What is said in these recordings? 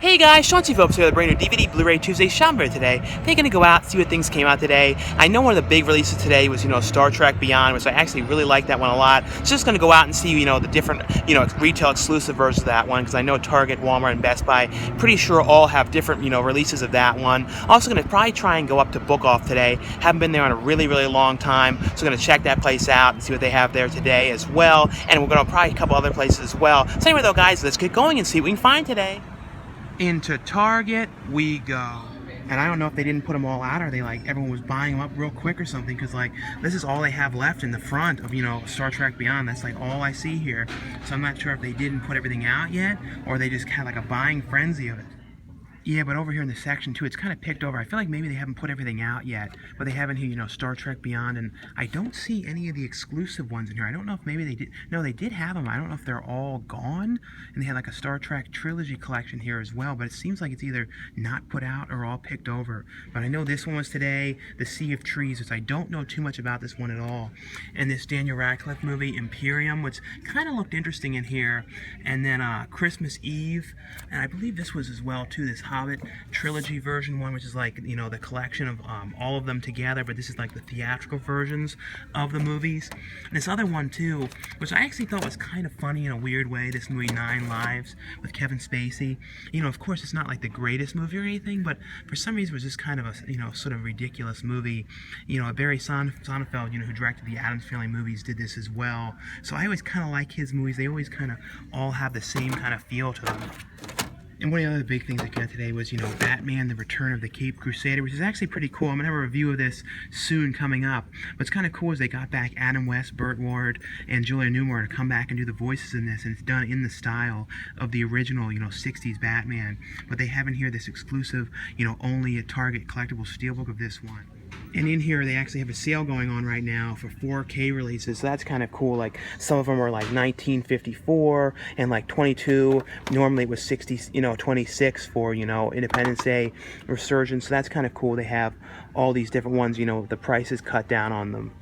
Hey guys, Sean T. Phillips here with a brand new DVD Blu-ray Tuesday shopping video today. They're going to go out, see what things came out today. I know one of the big releases today was, Star Trek Beyond, which I actually really like that one a lot. So just going to go out and see, the different, retail exclusive versions of that one, because I know Target, Walmart, and Best Buy, pretty sure all have different, releases of that one. Also going to probably try and go up to Book Off today. Haven't been there in a really, really long time, so going to check that place out and see what they have there today as well. And we're going to probably a couple other places as well. So anyway though guys, let's get going and see what we can find today. Into Target we go. And I don't know if they didn't put them all out, or they everyone was buying them up real quick or something, because this is all they have left in the front of Star Trek Beyond. That's all I see here. So I'm not sure if they didn't put everything out yet, or they just had a buying frenzy of it. Yeah, but over here in the section too, it's kind of picked over. I feel like maybe they haven't put everything out yet, but they have in here, Star Trek Beyond, and I don't see any of the exclusive ones in here. I don't know if maybe they did. No, they did have them. I don't know if they're all gone, and they had a Star Trek trilogy collection here as well, but it seems like it's either not put out or all picked over. But I know this one was today, The Sea of Trees, which I don't know too much about this one at all, and this Daniel Radcliffe movie, Imperium, which kind of looked interesting in here, and then Christmas Eve, and I believe this was as well too, this Hobbit trilogy version one, which is the collection of all of them together, but this is the theatrical versions of the movies. And this other one too, which I actually thought was kind of funny in a weird way, this movie 9 Lives with Kevin Spacey. Of course it's not the greatest movie or anything, but for some reason it was just kind of a sort of ridiculous movie. Barry Sonnenfeld, who directed the Addams Family movies, did this as well. So I always kind of like his movies. They always kind of all have the same kind of feel to them. And one of the other big things I got today was, Batman, The Return of the Caped Crusader, which is actually pretty cool. I'm going to have a review of this soon coming up. What's kind of cool is they got back Adam West, Burt Ward, and Julia Newmar to come back and do the voices in this, and it's done in the style of the original, 60s Batman. But they have in here this exclusive, only a Target collectible steelbook of this one. And in here, they actually have a sale going on right now for 4K releases, so that's kind of cool. Some of them are 1954 and 22. Normally it was 60, 26 for, Independence Day Resurgence, so that's kind of cool. They have all these different ones, the prices cut down on them.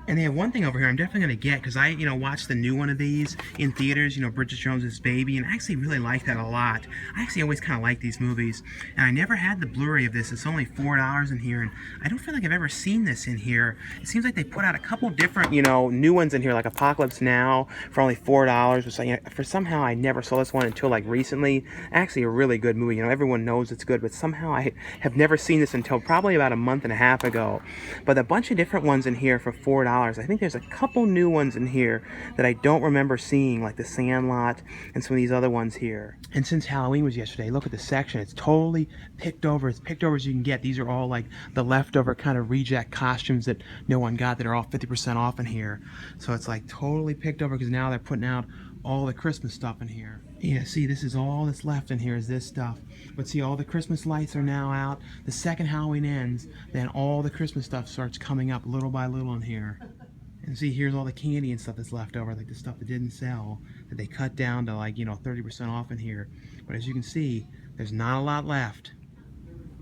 And they have one thing over here I'm definitely going to get, because I, watched the new one of these in theaters, Bridget Jones's Baby, and I actually really like that a lot. I actually always kind of like these movies, and I never had the Blu-ray of this. It's only $4 in here, and I don't feel like I've ever seen this in here. It seems like they put out a couple different, new ones in here, like Apocalypse Now for only $4, which for somehow I never saw this one until recently. Actually a really good movie, everyone knows it's good, but somehow I have never seen this until probably about a month and a half ago. But a bunch of different ones in here for $4. I think there's a couple new ones in here that I don't remember seeing, like The Sandlot and some of these other ones here. And since Halloween was yesterday, look at the section. It's totally picked over. As picked over as you can get. These are all the leftover kind of reject costumes that no one got that are all 50% off in here. So it's totally picked over, because now they're putting out all the Christmas stuff in here. Yeah, see, this is all that's left in here is this stuff. But see, all the Christmas lights are now out. The second Halloween ends, then all the Christmas stuff starts coming up little by little in here. And see, here's all the candy and stuff that's left over, the stuff that didn't sell, that they cut down to 30% off in here. But as you can see, there's not a lot left.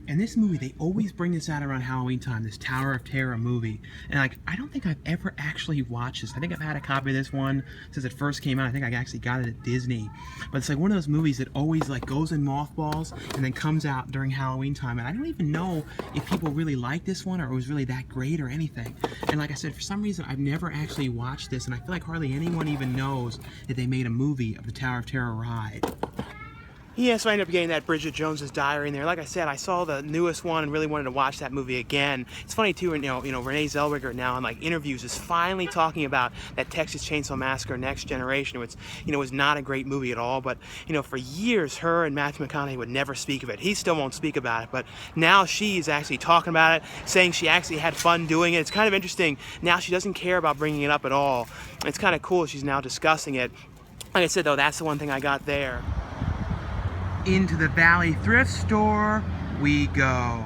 And this movie, they always bring this out around Halloween time, this Tower of Terror movie. And I don't think I've ever actually watched this. I think I've had a copy of this one since it first came out. I think I actually got it at Disney. But it's one of those movies that always goes in mothballs and then comes out during Halloween time. And I don't even know if people really like this one, or it was really that great or anything. And like I said, for some reason, I've never actually watched this, and I feel like hardly anyone even knows that they made a movie of the Tower of Terror ride. Yeah, so I ended up getting that Bridget Jones's Diary in there. Like I said, I saw the newest one and really wanted to watch that movie again. It's funny too, Renee Zellweger now in interviews is finally talking about that Texas Chainsaw Massacre Next Generation, which was not a great movie at all. But for years, her and Matthew McConaughey would never speak of it. He still won't speak about it, but now she's actually talking about it, saying she actually had fun doing it. It's kind of interesting. Now she doesn't care about bringing it up at all. It's kind of cool she's now discussing it. Like I said though, that's the one thing I got there. Into the Valley Thrift Store we go.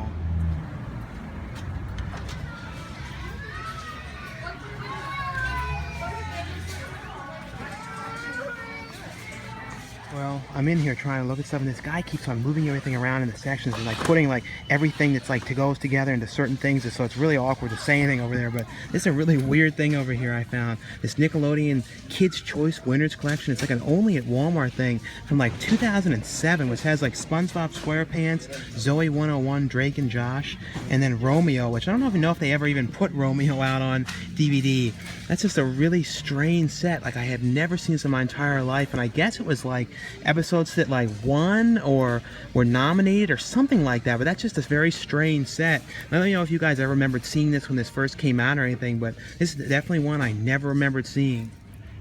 Well, I'm in here trying to look at stuff, and this guy keeps on moving everything around in the sections and like putting like everything that's like goes together into certain things, so it's really awkward to say anything over there. But this is a really weird thing over here I found. This Nickelodeon Kids Choice Winners Collection. It's like an only at Walmart thing from like 2007, which has like SpongeBob SquarePants, Zoe 101, Drake and Josh, and then Romeo, which I don't even know if they ever even put Romeo out on DVD. That's just a really strange set. Like I have never seen this in my entire life, and I guess it was like episodes that like won or were nominated or something like that, but that's just a very strange set. I don't know if you guys ever remembered seeing this when this first came out or anything, but this is definitely one I never remembered seeing.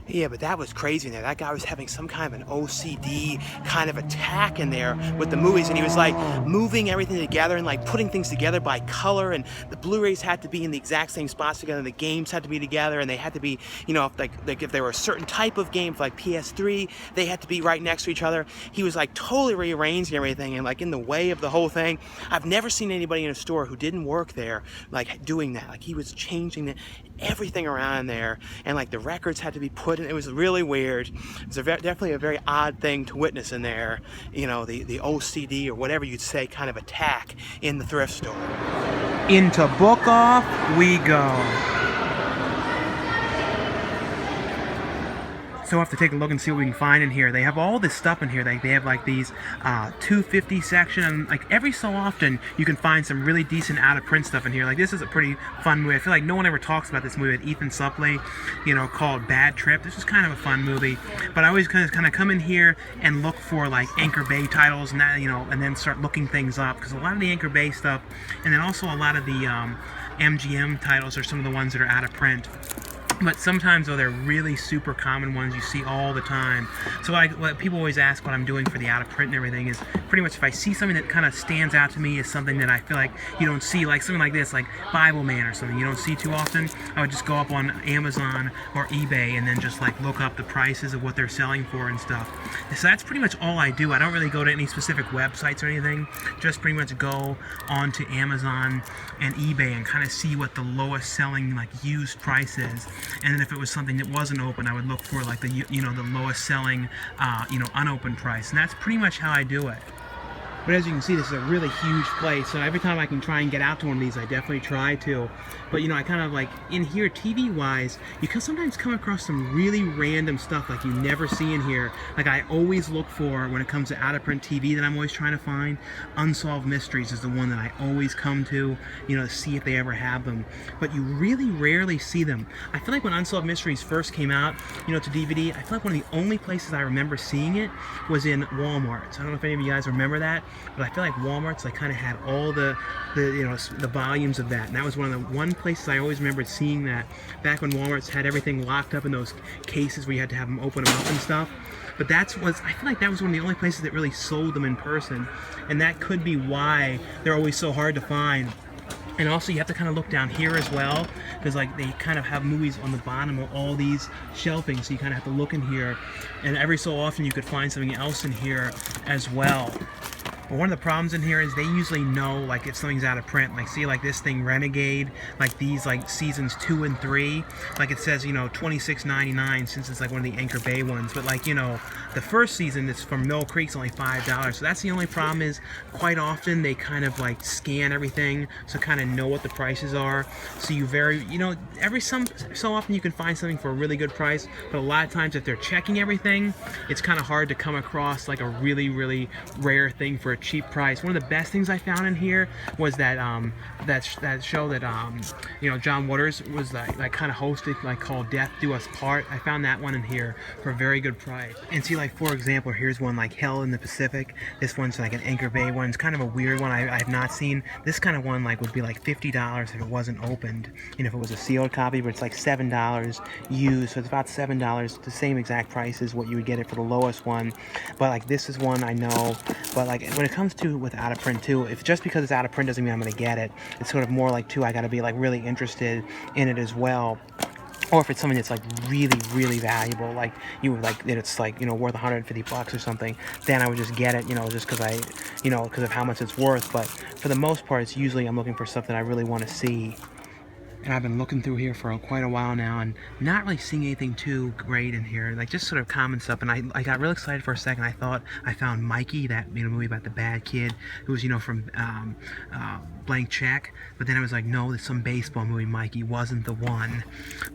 Yeah, but that was crazy in there. That guy was having some kind of an OCD kind of attack in there with the movies, and he was like moving everything together and like putting things together by color, and the Blu-rays had to be in the exact same spots together, and the games had to be together, and they had to be, you know, if they were a certain type of game, like PS3, they had to be right next to each other. He was like totally rearranging everything and like in the way of the whole thing. I've never seen anybody in a store who didn't work there like doing that. Like he was changing everything around there, and like the records had to be put in. It was really weird. It's definitely a very odd thing to witness in there, you know, the OCD or whatever you'd say kind of attack in the thrift store. Into Book Off we go. So we'll have to take a look and see what we can find in here. They have all this stuff in here. They have like these 250 section, and like every so often you can find some really decent out of print stuff in here. Like this is a pretty fun movie. I feel like no one ever talks about this movie with Ethan Suplee, you know, called Bad Trip. This is kind of a fun movie, but I always kind of come in here and look for like Anchor Bay titles and that, you know, and then start looking things up, because a lot of the Anchor Bay stuff, and then also a lot of the MGM titles are some of the ones that are out of print. But sometimes, though, they're really super common ones you see all the time. So what people always ask what I'm doing for the out-of-print and everything is pretty much if I see something that kind of stands out to me as something that I feel like you don't see, like something like this, like Bible Man or something you don't see too often, I would just go up on Amazon or eBay and then just like look up the prices of what they're selling for and stuff. So that's pretty much all I do. I don't really go to any specific websites or anything. Just pretty much go onto Amazon and eBay and kind of see what the lowest selling like used price is. And then if it was something that wasn't open, I would look for like the, you know, the lowest selling, you know, unopened price. And that's pretty much how I do it. But as you can see, this is a really huge place, so every time I can try and get out to one of these, I definitely try to. But, you know, I kind of like, in here, TV-wise, you can sometimes come across some really random stuff like you never see in here. Like I always look for, when it comes to out-of-print TV that I'm always trying to find, Unsolved Mysteries is the one that I always come to, you know, to see if they ever have them. But you really rarely see them. I feel like when Unsolved Mysteries first came out, you know, to DVD, I feel like one of the only places I remember seeing it was in Walmart. So I don't know if any of you guys remember that, but I feel like Walmart's like kind of had all the you know, the volumes of that, and that was one places I always remembered seeing that back when Walmart's had everything locked up in those cases where you had to have them open them up and stuff. But I feel like that was one of the only places that really sold them in person, and that could be why they're always so hard to find. And also you have to kind of look down here as well, because like they kind of have movies on the bottom of all these shelving, so you kind of have to look in here, and every so often you could find something else in here as well. But one of the problems in here is they usually know like if something's out of print. Like see like this thing Renegade, like these like seasons 2 and 3, like it says, you know, $26.99 since it's like one of the Anchor Bay ones. But like, you know, the first season that's from Mill Creek's only $5. So that's the only problem, is quite often they kind of like scan everything so kind of know what the prices are. So you know, every so often you can find something for a really good price, but a lot of times if they're checking everything, it's kind of hard to come across like a really, really rare thing for a cheap price. One of the best things I found in here was that that show that you know, John Waters was like kind of hosted, like called Death Do Us Part. I found that one in here for a very good price. And see, like for example, here's one like Hell in the Pacific. This one's like an Anchor Bay one. It's kind of a weird one. I have not seen this kind of one. Like would be like $50 if it wasn't opened, you know, if it was a sealed copy. But it's like $7 used, so it's about $7, the same exact price as what you would get it for the lowest one. But like this is one I know. But like when it comes to with out of print too, if just because it's out of print doesn't mean I'm going to get it. It's sort of more like too, I got to be like really interested in it as well. Or if it's something that's like really, really valuable, like you would like that it's like, you know, worth $150 or something, then I would just get it, you know, just because because of how much it's worth. But for the most part, it's usually I'm looking for stuff that I really want to see. And I've been looking through here for quite a while now and not really seeing anything too great in here, like just sort of common stuff. And I got real excited for a second. I thought I found Mikey, that movie about the bad kid who was from Blank Check. But then I was like, no, there's some baseball movie. Mikey wasn't the one.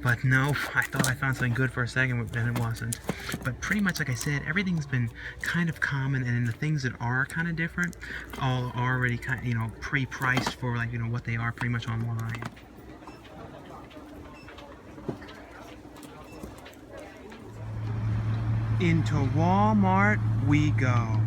But no, I thought I found something good for a second, and it wasn't. But pretty much, like I said, everything's been kind of common, and the things that are kind of different, all already kind of, pre-priced for what they are pretty much online. Into Walmart we go.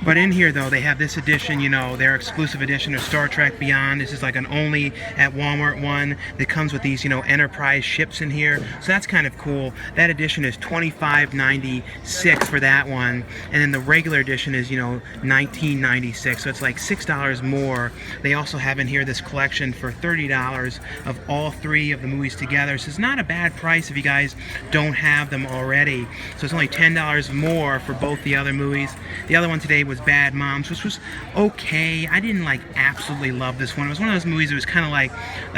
But in here, though, they have this edition, their exclusive edition of Star Trek Beyond. This is like an only at Walmart one that comes with these, Enterprise ships in here. So that's kind of cool. That edition is $25.96 for that one. And then the regular edition is, $19.96. So it's like $6 more. They also have in here this collection for $30 of all three of the movies together. So it's not a bad price if you guys don't have them already. So it's only $10 more for both the other movies. The other one today was Bad Moms, which was okay. I didn't absolutely love this one. It was one of those movies that was kind of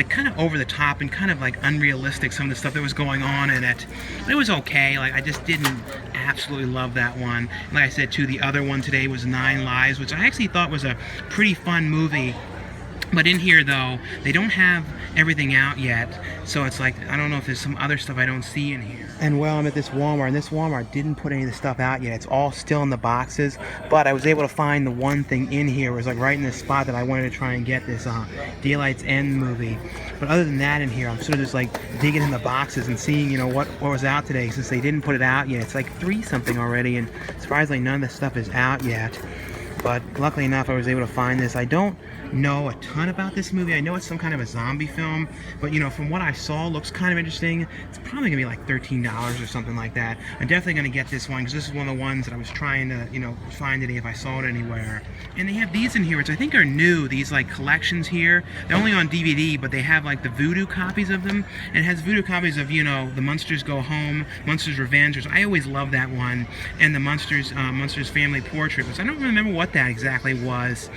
kind of over the top and kind of unrealistic, some of the stuff that was going on in it. But it was okay. I just didn't absolutely love that one. And like I said too, the other one today was Nine Lives, which I actually thought was a pretty fun movie. But in here, though, they don't have everything out yet, so it's I don't know if there's some other stuff I don't see in here. And well, I'm at this Walmart, and this Walmart didn't put any of the stuff out yet. It's all still in the boxes, but I was able to find the one thing in here. It was right in this spot that I wanted to try and get this Daylight's End movie. But other than that in here, I'm sort of just digging in the boxes and seeing, what was out today, since they didn't put it out yet. It's 3-something already, and surprisingly none of this stuff is out yet. But luckily enough, I was able to find this. I don't know a ton about this movie. I know it's some kind of a zombie film, but from what I saw, it looks kind of interesting. It's probably gonna be $13 or something like that. I'm definitely gonna get this one because this is one of the ones that I was trying to find today if I saw it anywhere. And they have these in here, which I think are new. These collections here. They're only on DVD, but they have the voodoo copies of them. And it has voodoo copies of The Munsters Go Home, Munsters Revenge, which I always love that one, and the Munsters Family Portrait, which I don't remember what that exactly was.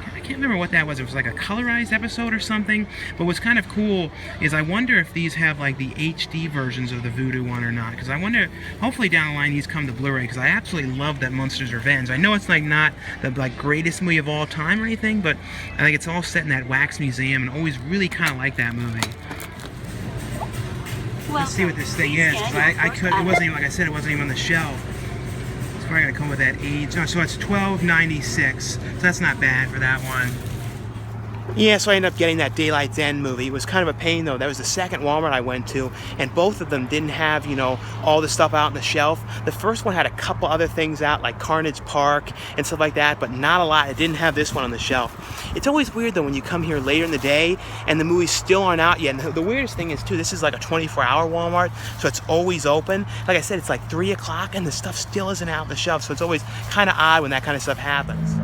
I can't remember what that was. It was a colorized episode or something. But what's kind of cool is I wonder if these have the HD versions of the Voodoo one or not. Because I wonder, hopefully down the line these come to Blu-ray. Because I absolutely love that Munsters Revenge. I know it's not the greatest movie of all time or anything, but I think it's all set in that wax museum, and always really kind of like that movie. Let's see what this thing is. Because it wasn't even, like I said, it wasn't even on the shelf. Probably gonna come with that age. No, so it's $12.96. So that's not bad for that one. Yeah, so I ended up getting that Daylight's End movie. It was kind of a pain, though. That was the second Walmart I went to, and both of them didn't have, all the stuff out on the shelf. The first one had a couple other things out, like Carnage Park and stuff like that, but not a lot. It didn't have this one on the shelf. It's always weird, though, when you come here later in the day and the movies still aren't out yet. And the weirdest thing is, too, this is a 24-hour Walmart, so it's always open. Like I said, it's 3 o'clock, and the stuff still isn't out on the shelf, so it's always kind of odd when that kind of stuff happens.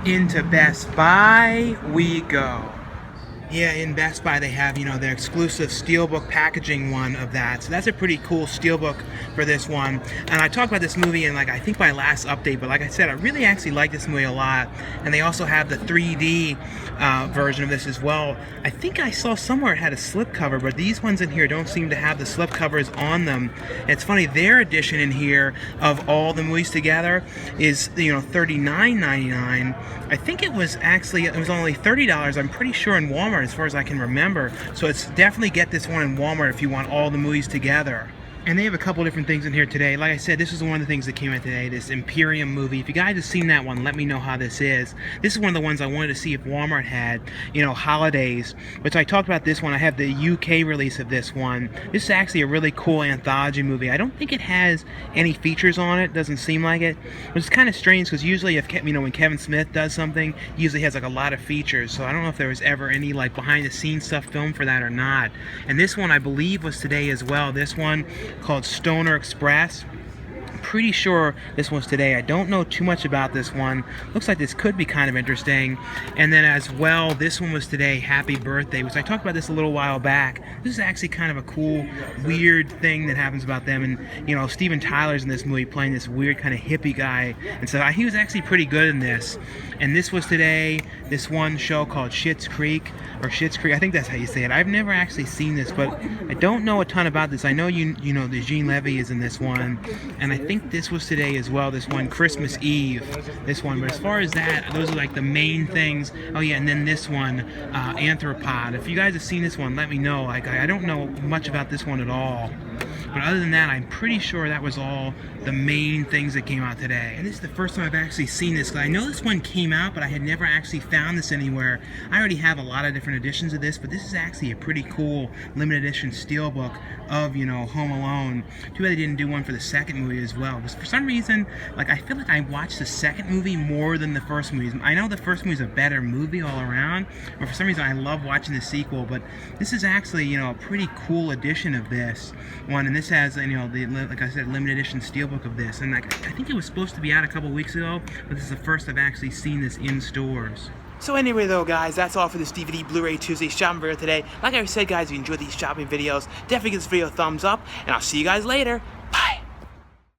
Into Best Buy we go. Yeah, in Best Buy they have, their exclusive Steelbook packaging one of that. So that's a pretty cool Steelbook for this one. And I talked about this movie in I think my last update, but like I said, I really actually like this movie a lot. And they also have the 3D version of this as well. I think I saw somewhere it had a slipcover, but these ones in here don't seem to have the slipcovers on them. And it's funny, their edition in here of all the movies together is, $39.99. I think it was only $30, I'm pretty sure, in Walmart, as far as I can remember. So it's definitely get this one in Walmart if you want all the movies together. And they have a couple different things in here today. Like I said, this is one of the things that came out today, this Imperium movie. If you guys have seen that one, let me know how this is. This is one of the ones I wanted to see if Walmart had, holidays. Which I talked about this one. I have the UK release of this one. This is actually a really cool anthology movie. I don't think it has any features on it. Doesn't seem like it. Which is kind of strange because usually if, when Kevin Smith does something, he usually has a lot of features. So I don't know if there was ever any behind the scenes stuff filmed for that or not. And this one I believe was today as well. This one called Stoner Express. Pretty sure this one's today. I don't know too much about this one. Looks like this could be kind of interesting. And then as well, this one was today, Happy Birthday, which I talked about this a little while back. This is actually kind of a cool, weird thing that happens about them. And, Steven Tyler's in this movie playing this weird kind of hippie guy. And so he was actually pretty good in this. And this was today, this one show called Schitt's Creek, or Schitt's Creek, I think that's how you say it. I've never actually seen this, but I don't know a ton about this. I know you know the Jean Levy is in this one, and I think this was today as well, this one, Christmas Eve, this one. But as far as that, those are like the main things. Oh yeah, and then this one, Arthropod. If you guys have seen this one, let me know. Like, I don't know much about this one at all. But other than that, I'm pretty sure that was all the main things that came out today. And this is the first time I've actually seen this. I know this one came out, but I had never actually found this anywhere. I already have a lot of different editions of this, but this is actually a pretty cool limited edition steelbook of, you know, Home Alone. Too bad they didn't do one for the second movie as well. Because for some reason, like, I feel like I watched the second movie more than the first movie. I know the first movie is a better movie all around, but for some reason I love watching the sequel. But this is actually, you know, a pretty cool edition of this one. And this has, you know, the, like I said, limited edition steelbook of this. And like, I think it was supposed to be out a couple weeks ago, but this is the first I've actually seen this in stores. So anyway though, guys, that's all for this DVD Blu-ray Tuesday shopping video today. Like I said, guys, if you enjoyed these shopping videos, definitely give this video a thumbs up, and I'll see you guys later.